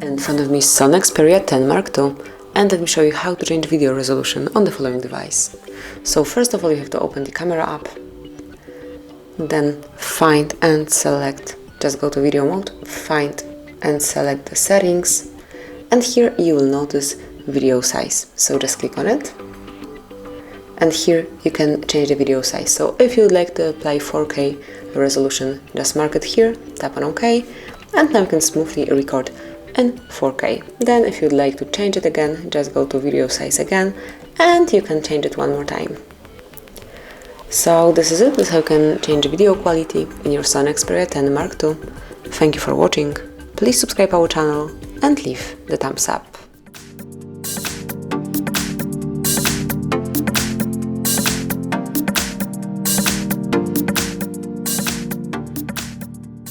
In front of me is Sony Xperia 10 Mark II, and let me show you how to change video resolution on the following device. So first of all, you have to open the camera app, then find and select, just go to video mode, find and select the settings, and here you will notice video size. So just click on it, and here you can change the video size. So if you would like to apply 4K resolution, just mark it here, tap on OK, and now you can smoothly record in 4K. Then if you'd like to change it again, just go to video size again, and you can change it one more time. So this is it. This is how you can change video quality in your Sony Xperia 10 Mark II. Thank you for watching. Please subscribe our channel and leave the thumbs up.